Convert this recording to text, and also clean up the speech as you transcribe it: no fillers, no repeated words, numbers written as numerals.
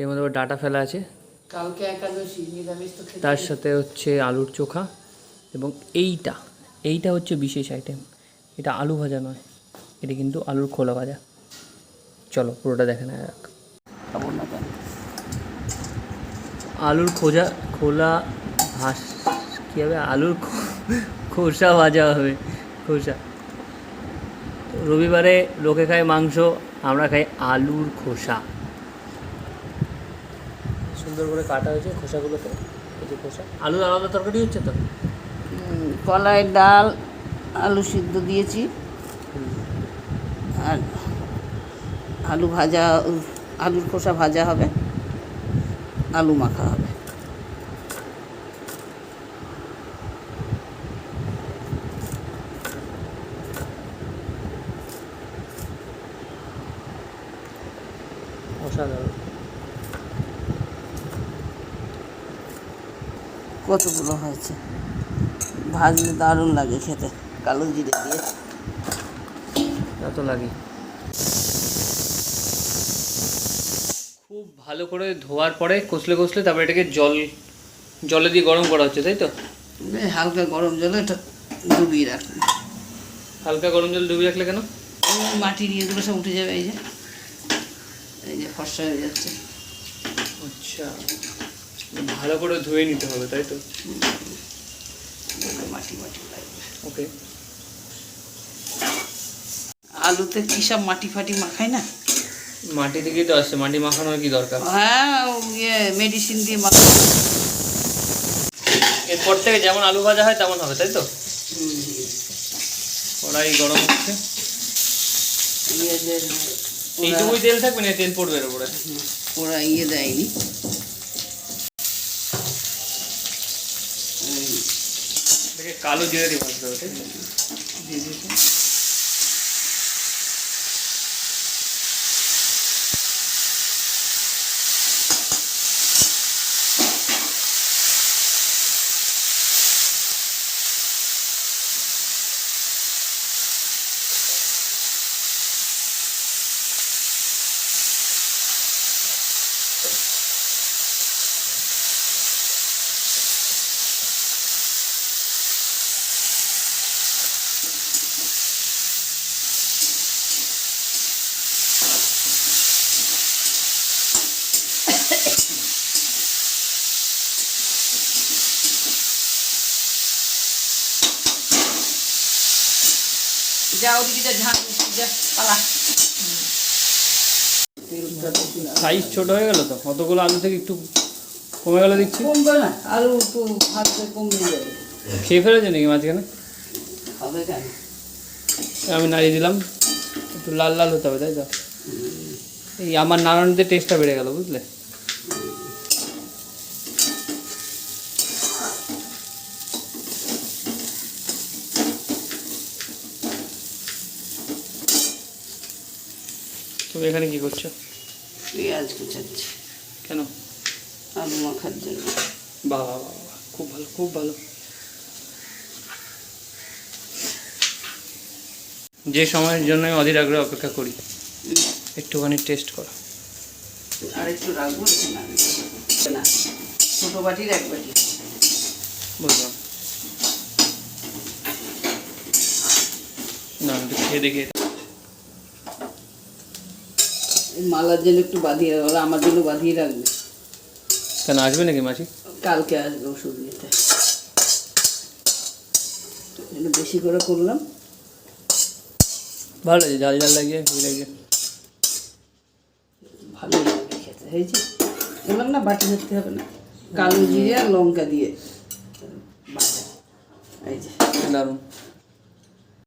এর মধ্যে আবার ডাটা ফেলা আছে, কালকে একাদশী, নিরামিষ তো খেতে তার সাথে হচ্ছে আলুর চোখা, এবং এইটা হচ্ছে বিশেষ আইটেম। এটা আলু ভাজা নয়, এটা কিন্তু আলুর খোলা ভাজা। চলো পুরোটা দেখে নেওয়া যাক। খাবো না কেন? আলুর খোলা ভাস কী হবে, আলুর খোসা ভাজা হবে, খোসা। রবিবারে লোকে খায় মাংস, আমরা খাই আলুর খোসা। সুন্দর করে কাটা হয়েছে খোসাগুলোকে, এই যে খোসা। আলুর আলাদা তরকারি হচ্ছে তো, কলাই ডাল আলু সিদ্ধ দিয়েছি, আর আলু ভাজা, আলুর খোসা ভাজা হবে, আলু মাখা হবে। অসাধারণ। কতগুলো হয়েছে, ভাজলে দারুণ লাগে খেতে, কালো জিরে দিয়ে। এত লাগে। খুব ভালো করে ধোয়ার পরে কষলে তারপরে এটাকে জলে দিয়ে গরম করা হচ্ছে, তাই তো? হালকা গরম জলে এটা ডুবিয়ে রাখবে। হালকা গরম জল ডুবিয়ে রাখলে কেন? মাটির ইয়েগুলো সব উঠে যাবে, এই যে ফর্সা হয়ে যাচ্ছে। আচ্ছা, ভালো করে ধুয়ে নিতে হবে, তাই তো? মাটি লাগবে। ওকে। আলুতে কী সব মাটি ফাটি মাখায় না? মাটি থেকেই তো আসছে, মাটি মাখানোর কি দরকার? হ্যাঁ, মেডিসিন দিয়ে মাখায়। এরপর থেকে যেমন আলু ভাজা হয় তেমন হবে, তাই তো? কড়াই গরম হচ্ছে। এইটুকুই তেল থাকবে না, তেল পড়বে এর উপরে? ওরা দেয়নি। কালো জিরে দিয়ে ভাজতে হবে, তাই তো? যা ওদিকে যা, ঝাঁক যা, পালা। সাইজ ছোট হয়ে গেল তো, অতগুলো আলু থেকে একটু কমে গেল দেখছি। কমবে না, আলু একটু ভাজতে কমে যাবে। খেয়ে ফেলেছে নাকি মাঝখানে? হবে কেন? আমি নাড়িয়ে দিলাম, একটু লাল লাল হতে হবে, তাই তো? এই আমার নাড়ানোতে টেস্টটা বেড়ে গেল, বুঝলে? তুমি এখানে কি করছো? পেঁয়াজ কুচাচ্ছি। কেন? আলু মাখার জন্য। বাহ বাহ বাহ, খুব ভালো, খুব ভালো। যে সময়ের জন্য আমি অধীর আগ্রহে অপেক্ষা করি, একটুখানি টেস্ট করো। আর একটু রাখবো, না ছোটো বাটির এক বাটি। বুঝলাম। না একটু খেয়ে দেখি। মালার জন্য একটু বাঁধিয়ে রাখবে, আমার জন্য বাঁধিয়ে রাখবে। কেন, আসবে নাকি মাসি? কালকে আসবে ওষুধ নিতে। বেশি করে করলাম, ভালো লাগে, ঝাল ঝাল লাগিয়ে লাগিয়ে ভালো লাগে খেতে। হয়েছে, বললাম না বাটি ধরতে হবে না, কালো জিরে আর লঙ্কা দিয়ে। এই যে দারুণ।